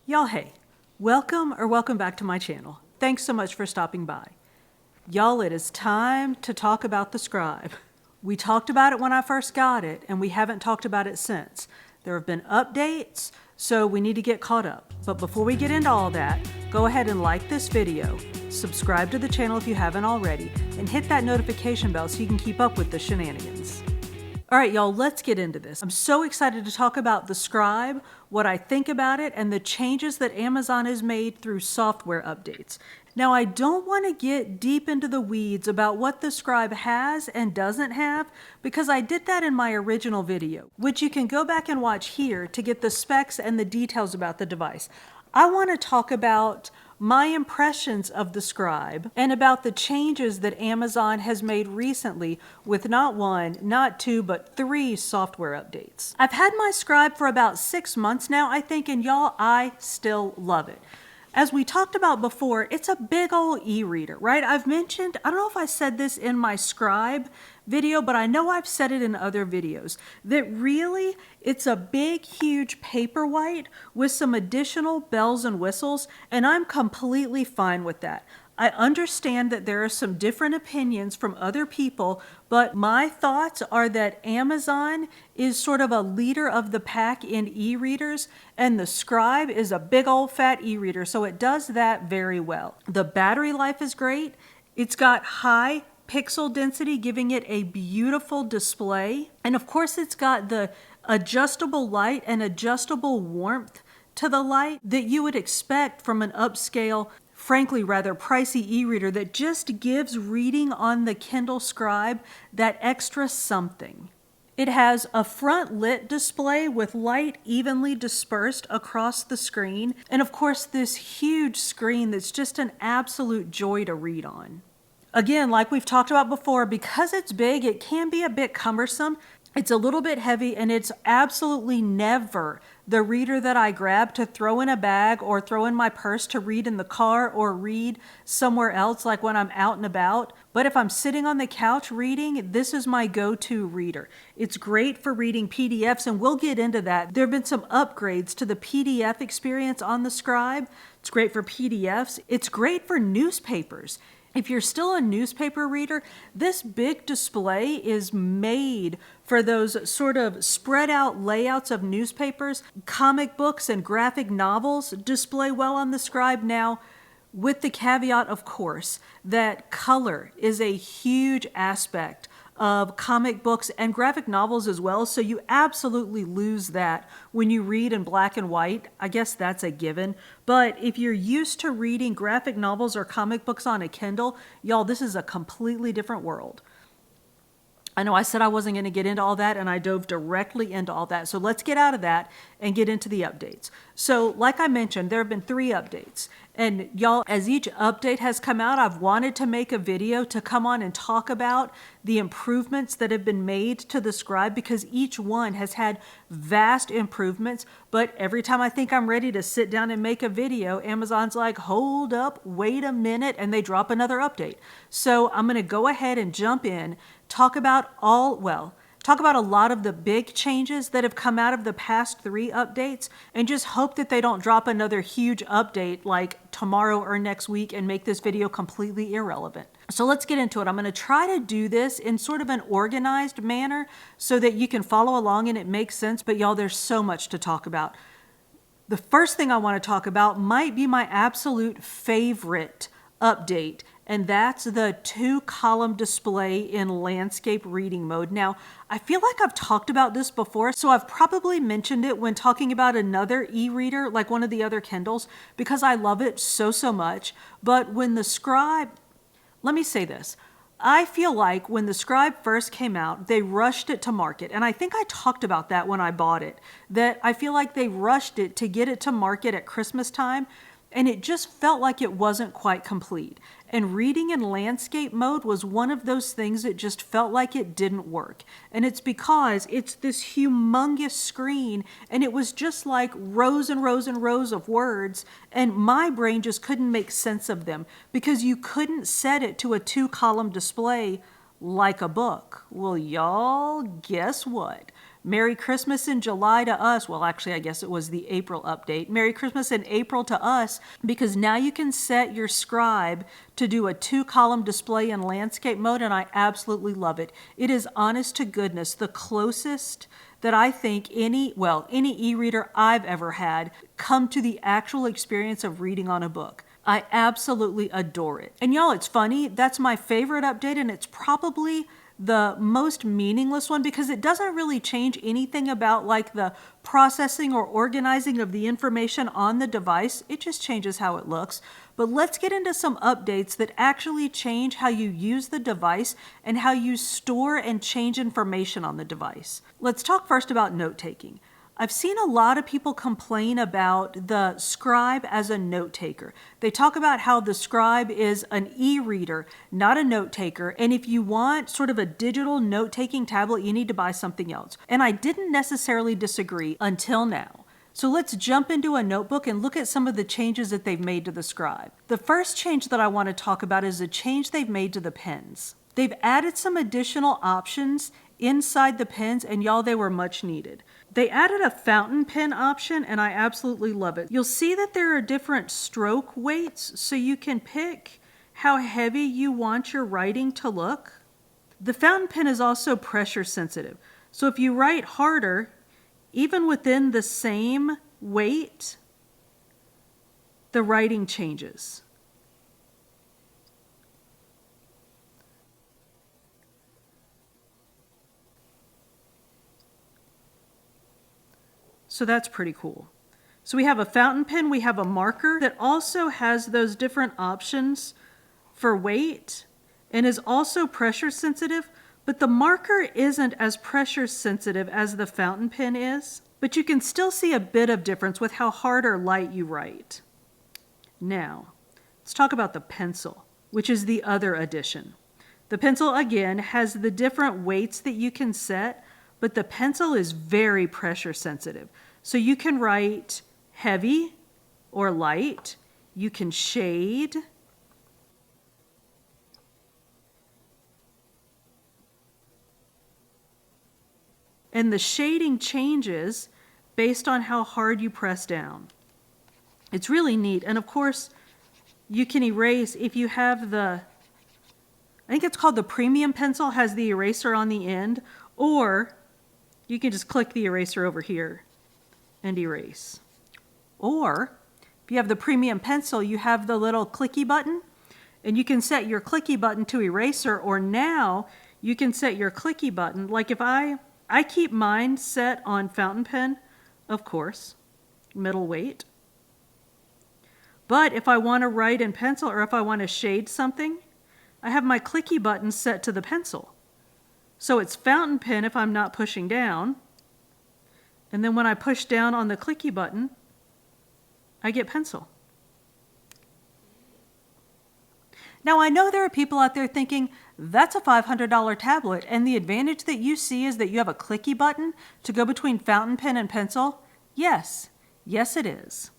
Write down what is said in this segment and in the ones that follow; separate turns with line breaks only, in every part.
Y'all, hey, welcome back to my channel. Thanks so much for stopping by. Y'all, it is time to talk about the Scribe. We talked about it when I first got it, and we haven't talked about it since. There have been updates, so we need to get caught up. But before we get into all that, go ahead and like this video, subscribe to the channel if you haven't already, and hit that notification bell so you can keep up with the shenanigans. All right, y'all, let's get into this. I'm so excited to talk about the Scribe, what I think about it, and the changes that Amazon has made through software updates. Now, I don't want to get deep into the weeds about what the Scribe has and doesn't have, because I did that in my original video, which you can go back and watch here to get the specs and the details about the device. I want to talk about my impressions of the Scribe and about the changes that Amazon has made recently with not one, not two, but 3 software updates. I've had my Scribe for about 6 months now, I think, and y'all, I still love it. As we talked about before, it's a big old e-reader, right? I've mentioned, I don't know if I said this in my Scribe video, but I know I've said it in other videos, that really it's a big, huge paperwhite with some additional bells and whistles, and I'm completely fine with that. I understand that there are some different opinions from other people, but my thoughts are that Amazon is sort of a leader of the pack in e-readers, and the Scribe is a big old fat e-reader, so it does that very well. The battery life is great. It's got high pixel density, giving it a beautiful display. And of course, it's got the adjustable light and adjustable warmth to the light that you would expect from an upscale, frankly rather pricey e-reader that just gives reading on the Kindle Scribe that extra something. It has a front lit display with light evenly dispersed across the screen, and of course this huge screen that's just an absolute joy to read on. Again, like we've talked about before, because it's big, it can be a bit cumbersome. It's a little bit heavy, and it's absolutely never the reader that I grab to throw in a bag or throw in my purse to read in the car or read somewhere else, like when I'm out and about. But if I'm sitting on the couch reading, this is my go-to reader. It's great for reading PDFs, and we'll get into that. There have been some upgrades to the PDF experience on the Scribe. It's great for PDFs. It's great for newspapers. If you're still a newspaper reader, this big display is made for those sort of spread out layouts of newspapers. Comic books and graphic novels display well on the Scribe now, with the caveat, of course, that color is a huge aspect of comic books and graphic novels as well, so you absolutely lose that when you read in black and white. I guess that's a given, but if you're used to reading graphic novels or comic books on a Kindle, y'all, this is a completely different world. I know I said I wasn't going to get into all that, and I dove directly into all that. So let's get out of that and get into the updates. So like I mentioned, there have been 3 updates. And y'all, as each update has come out, I've wanted to make a video to come on and talk about the improvements that have been made to the Scribe, because each one has had vast improvements. But every time I think I'm ready to sit down and make a video, Amazon's like, hold up, wait a minute, and they drop another update. So I'm going to go ahead and jump in, talk about a lot of the big changes that have come out of the past 3 updates, and just hope that they don't drop another huge update like tomorrow or next week and make this video completely irrelevant. So let's get into it. I'm going to try to do this in sort of an organized manner so that you can follow along and it makes sense, but y'all, there's so much to talk about. The first thing I want to talk about might be my absolute favorite update, and that's the 2-column display in landscape reading mode. Now, I feel like I've talked about this before, so I've probably mentioned it when talking about another e-reader, like one of the other Kindles, because I love it so much. But when the Scribe, let me say this, I feel like when the Scribe first came out, they rushed it to market. And I think I talked about that when I bought it, that I feel like they rushed it to get it to market at Christmas time, and it just felt like it wasn't quite complete. And reading in landscape mode was one of those things that just felt like it didn't work. And it's because it's this humongous screen, and it was just like rows and rows and rows of words, and my brain just couldn't make sense of them because you couldn't set it to a 2-column display like a book. Well, y'all, guess what? Merry Christmas in July to us. Well, actually, I guess it was the April update. Merry Christmas in April to us, because now you can set your Scribe to do a 2-column display in landscape mode, and I absolutely love it. It is, honest to goodness, the closest that I think any e-reader I've ever had come to the actual experience of reading on a book. I absolutely adore it. And y'all, it's funny, that's my favorite update, and it's probably the most meaningless one because it doesn't really change anything about like the processing or organizing of the information on the device. It just changes how it looks. But let's get into some updates that actually change how you use the device and how you store and change information on the device. Let's talk first about note-taking. I've seen a lot of people complain about the Scribe as a note taker. They talk about how the Scribe is an e-reader, not a note taker, and if you want sort of a digital note-taking tablet, you need to buy something else. And I didn't necessarily disagree until now. So let's jump into a notebook and look at some of the changes that they've made to the Scribe. The first change that I want to talk about is a change they've made to the pens. They've added some additional options inside the pens, and y'all, they were much needed. They added a fountain pen option, and I absolutely love it. You'll see that there are different stroke weights, so you can pick how heavy you want your writing to look. The fountain pen is also pressure sensitive, so if you write harder, even within the same weight, the writing changes. So that's pretty cool. So we have a fountain pen, we have a marker that also has those different options for weight and is also pressure sensitive, but the marker isn't as pressure sensitive as the fountain pen is, but you can still see a bit of difference with how hard or light you write. Now, let's talk about the pencil, which is the other addition. The pencil, again, has the different weights that you can set, but the pencil is very pressure sensitive. So you can write heavy or light, you can shade, and the shading changes based on how hard you press down. It's really neat, and of course, you can erase if you have I think it's called the premium pencil, has the eraser on the end, or you can just click the eraser over here and erase. Or if you have the premium pencil, you have the little clicky button, and you can set your clicky button to eraser, or now you can set your clicky button. Like if I keep mine set on fountain pen, of course, middle weight. But if I want to write in pencil or if I want to shade something, I have my clicky button set to the pencil. So it's fountain pen if I'm not pushing down. And then when I push down on the clicky button, I get pencil. Now I know there are people out there thinking, that's a $500 tablet, and the advantage that you see is that you have a clicky button to go between fountain pen and pencil. Yes, yes it is.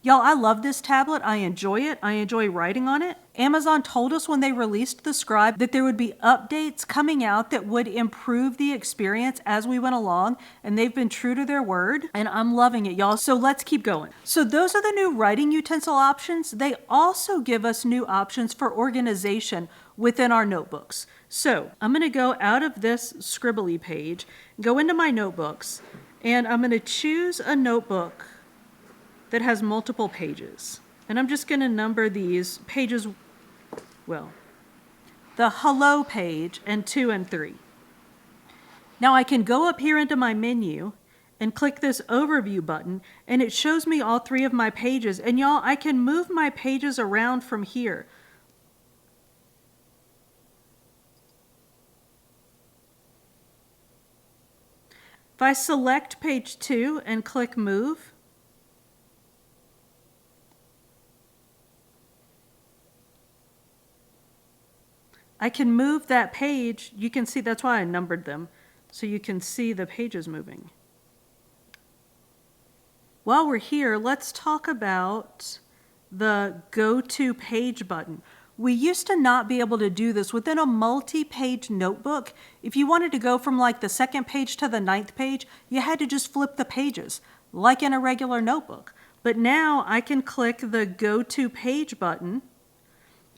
Y'all, I love this tablet. I enjoy it. I enjoy writing on it. Amazon told us when they released the Scribe that there would be updates coming out that would improve the experience as we went along, and they've been true to their word, and I'm loving it, y'all. So let's keep going. So those are the new writing utensil options. They also give us new options for organization within our notebooks. So I'm going to go out of this scribbly page, go into my notebooks, and I'm going to choose a notebook that has multiple pages. And I'm just going to number these pages, well, the hello page and 2 and 3. Now I can go up here into my menu and click this overview button, and it shows me all 3 of my pages. And y'all, I can move my pages around from here. If I select page 2 and click move, I can move that page. You can see, that's why I numbered them, so you can see the pages moving. While we're here, let's talk about the Go To Page button. We used to not be able to do this within a multi-page notebook. If you wanted to go from like the second page to the 9th page, you had to just flip the pages, like in a regular notebook. But now I can click the Go to Page button,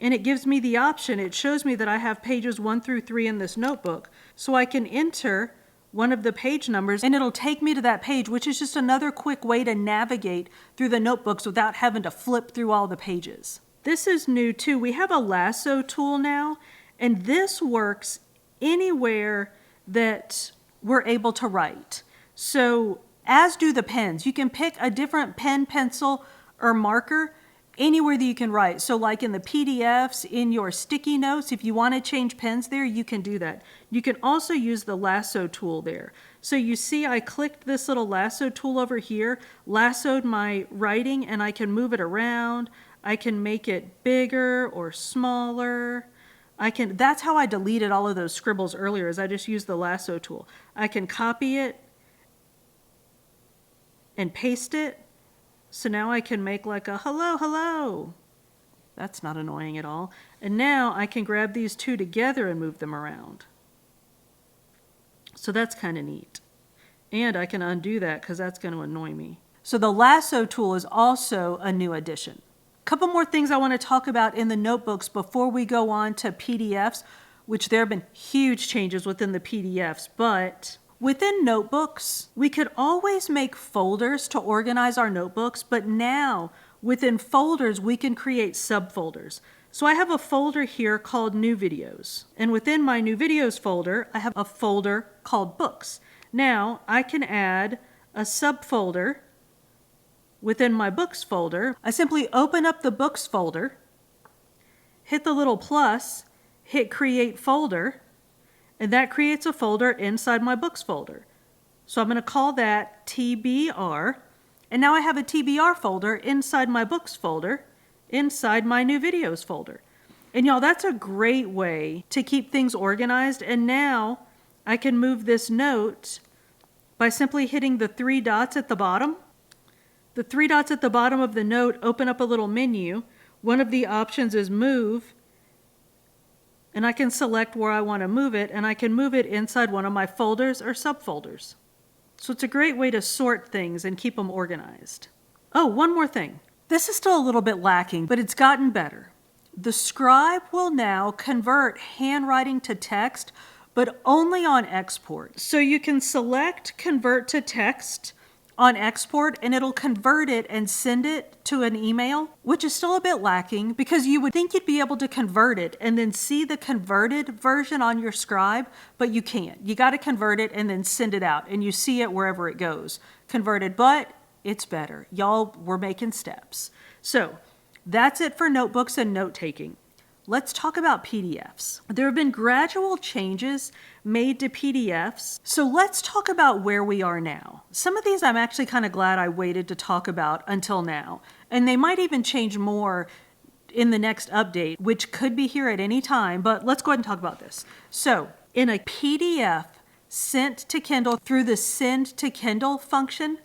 and it gives me the option. It shows me that I have pages 1 through 3 in this notebook. So I can enter one of the page numbers, and it'll take me to that page, which is just another quick way to navigate through the notebooks without having to flip through all the pages. This is new too. We have a Lasso Tool now, and this works anywhere that we're able to write. So as do the pens. You can pick a different pen, pencil, or marker anywhere that you can write. So like in the PDFs, in your sticky notes, if you want to change pens there, you can do that. You can also use the Lasso Tool there. So you see I clicked this little Lasso Tool over here, lassoed my writing, and I can move it around. I can make it bigger or smaller. That's how I deleted all of those scribbles earlier, is I just used the Lasso Tool. I can copy it and paste it. So now I can make like a hello, hello. That's not annoying at all. And now I can grab these two together and move them around. So that's kind of neat. And I can undo that because that's going to annoy me. So the Lasso Tool is also a new addition. Couple more things I want to talk about in the notebooks before we go on to PDFs, which there have been huge changes within the PDFs, but within notebooks, we could always make folders to organize our notebooks, but now within folders, we can create subfolders. So I have a folder here called New Videos, and within my New Videos folder, I have a folder called Books. Now I can add a subfolder within my Books folder. I simply open up the Books folder, hit the little plus, hit Create Folder, and that creates a folder inside my Books folder. So I'm going to call that TBR, and now I have a TBR folder inside my Books folder, inside my New Videos folder. And y'all, that's a great way to keep things organized. And now I can move this note by simply hitting the 3 dots at the bottom. The 3 dots at the bottom of the note open up a little menu. One of the options is Move, and I can select where I want to move it, and I can move it inside one of my folders or subfolders. So it's a great way to sort things and keep them organized. Oh, one more thing. This is still a little bit lacking, but it's gotten better. The Scribe will now convert handwriting to text, but only on export. So you can select Convert to Text on export, and it'll convert it and send it to an email, which is still a bit lacking because you would think you'd be able to convert it and then see the converted version on your Scribe, but you can't. You got to convert it and then send it out, and you see it wherever it goes. Converted, but it's better. Y'all, we're making steps. So that's it for notebooks and note-taking. Let's talk about PDFs. There have been gradual changes made to PDFs. So let's talk about where we are now. Some of these I'm actually kind of glad I waited to talk about until now. And they might even change more in the next update, which could be here at any time, but let's go ahead and talk about this. So in a PDF sent to Kindle through the Send to Kindle function,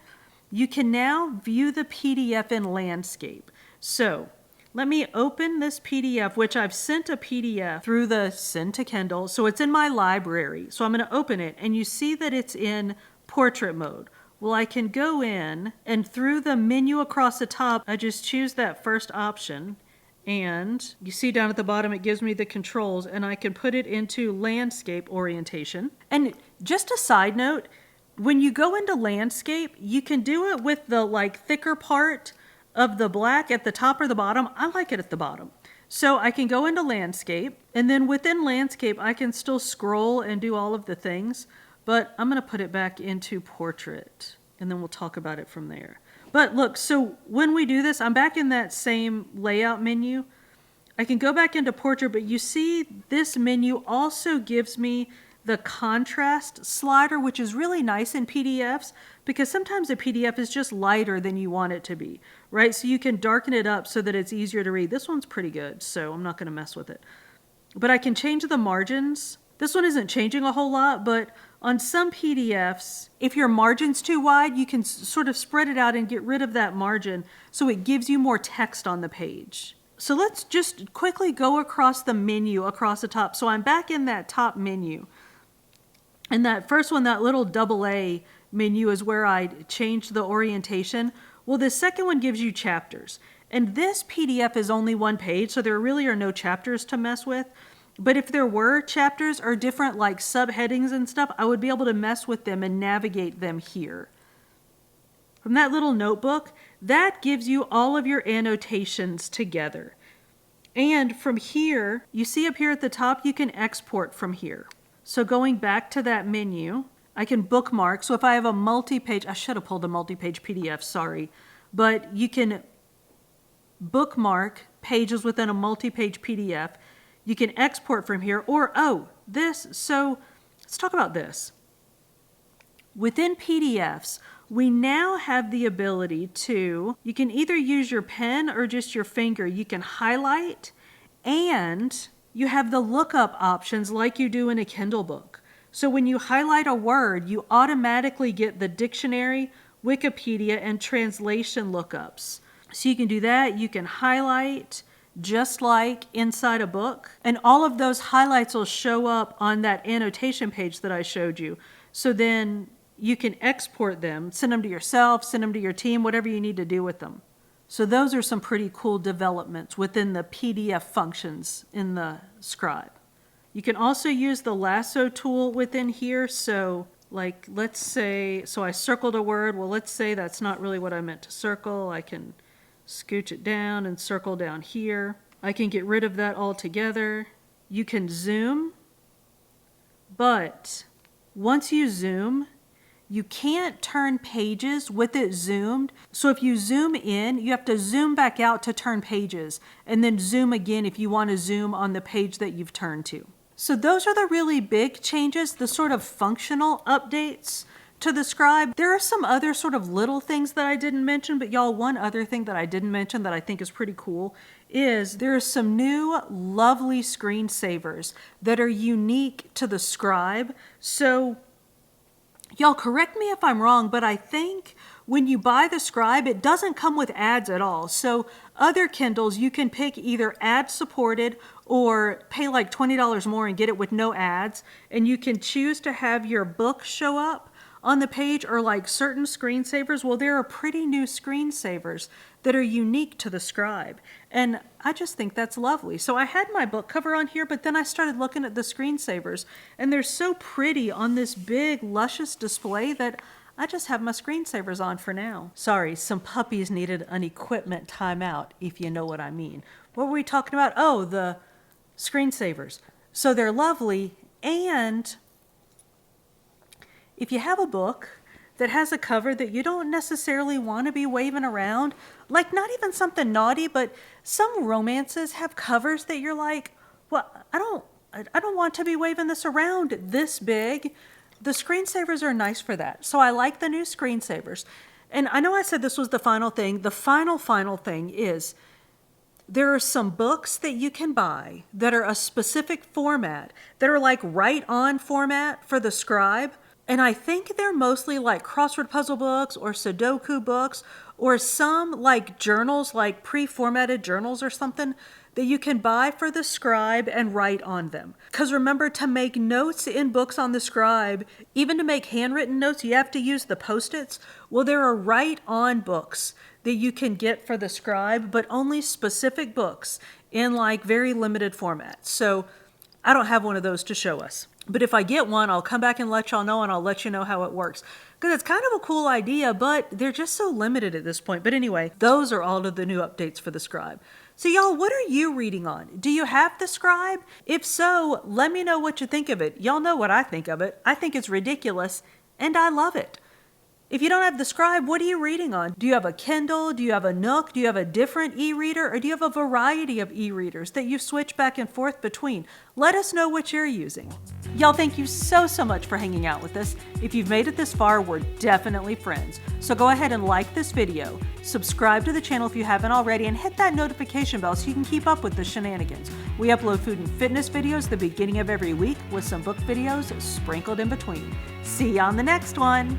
you can now view the PDF in landscape. So let me open this PDF, which I've sent a PDF through the Send to Kindle. So it's in my library. So I'm going to open it, and you see that it's in portrait mode. Well, I can go in, and through the menu across the top, I just choose that first option. And you see down at the bottom, it gives me the controls, and I can put it into landscape orientation. And just a side note, when you go into landscape, you can do it with the thicker part of the black at the top or the bottom. I like it at the bottom. So I can go into landscape, and then within landscape, I can still scroll and do all of the things, but I'm going to put it back into portrait, and then we'll talk about it from there. But look, so when we do this, I'm back in that same layout menu. I can go back into portrait, but you see this menu also gives me the contrast slider, which is really nice in PDFs because sometimes a PDF is just lighter than you want it to be, right? So you can darken it up so that it's easier to read. This one's pretty good, so I'm not going to mess with it. But I can change the margins. This one isn't changing a whole lot, but on some PDFs, if your margin's too wide, you can sort of spread it out and get rid of that margin so it gives you more text on the page. So let's just quickly go across the menu across the top. So I'm back in that top menu. And that first one, that little AA menu, is where I changed the orientation. Well, the second one gives you chapters. And this PDF is only one page, so there really are no chapters to mess with. But if there were chapters or different like subheadings and stuff, I would be able to mess with them and navigate them here. From that little notebook, that gives you all of your annotations together. And from here, you see up here at the top, you can export from here. So going back to that menu, I can bookmark. So if I have a multi-page, I should have pulled a multi-page PDF, sorry. But you can bookmark pages within a multi-page PDF. You can export from here, or, so let's talk about this. Within PDFs, we now have the ability to, you can either use your pen or just your finger. You can highlight, and you have the lookup options like you do in a Kindle book. So when you highlight a word, you automatically get the dictionary, Wikipedia, and translation lookups. So you can do that. You can highlight just like inside a book. And all of those highlights will show up on that annotation page that I showed you. So then you can export them, send them to yourself, send them to your team, whatever you need to do with them. So those are some pretty cool developments within the PDF functions in the Scribe. You can also use the Lasso Tool within here. So like, let's say, so I circled a word. Well, let's say that's not really what I meant to circle. I can scooch it down and circle down here. I can get rid of that altogether. You can zoom, but once you zoom, you can't turn pages with it zoomed. So if you zoom in, you have to zoom back out to turn pages, and then zoom again if you want to zoom on the page that you've turned to. So those are the really big changes, the sort of functional updates to the Scribe. There are some other sort of little things that I didn't mention, but y'all, one other thing that I didn't mention that I think is pretty cool is there are some new lovely screensavers that are unique to the Scribe. So y'all, correct me if I'm wrong, but I think when you buy the Scribe, it doesn't come with ads at all. So other Kindles, you can pick either ad supported or pay like $20 more and get it with no ads. And you can choose to have your book show up on the page or like certain screensavers. Well, there are pretty new screensavers that are unique to the Scribe. And I just think that's lovely. So I had my book cover on here, but then I started looking at the screensavers, and they're so pretty on this big, luscious display that I just have my screensavers on for now. Sorry, some puppies needed an equipment timeout, if you know what I mean. What were we talking about? Oh, the screensavers. So they're lovely, and if you have a book that has a cover that you don't necessarily want to be waving around, like not even something naughty, but some romances have covers that you're like, well, I don't want to be waving this around this big. The screensavers are nice for that. So I like the new screensavers. And I know I said this was the final thing. The final thing is there are some books that you can buy that are a specific format that are like right-on format for the Scribe. And I think they're mostly like crossword puzzle books or Sudoku books or some like journals, like pre-formatted journals or something that you can buy for the Scribe and write on them. Because remember, to make notes in books on the Scribe, even to make handwritten notes, you have to use the Post-its. Well, there are write-on books that you can get for the Scribe, but only specific books in like very limited formats. So I don't have one of those to show us. But if I get one, I'll come back and let y'all know, and I'll let you know how it works. Because it's kind of a cool idea, but they're just so limited at this point. But anyway, those are all of the new updates for the Scribe. So y'all, what are you reading on? Do you have the Scribe? If so, let me know what you think of it. Y'all know what I think of it. I think it's ridiculous, and I love it. If you don't have the Scribe, what are you reading on? Do you have a Kindle? Do you have a Nook? Do you have a different e-reader? Or do you have a variety of e-readers that you switch back and forth between? Let us know what you're using. Y'all, thank you so much for hanging out with us. If you've made it this far, we're definitely friends. So go ahead and like this video, subscribe to the channel if you haven't already, and hit that notification bell so you can keep up with the shenanigans. We upload food and fitness videos the beginning of every week with some book videos sprinkled in between. See you on the next one.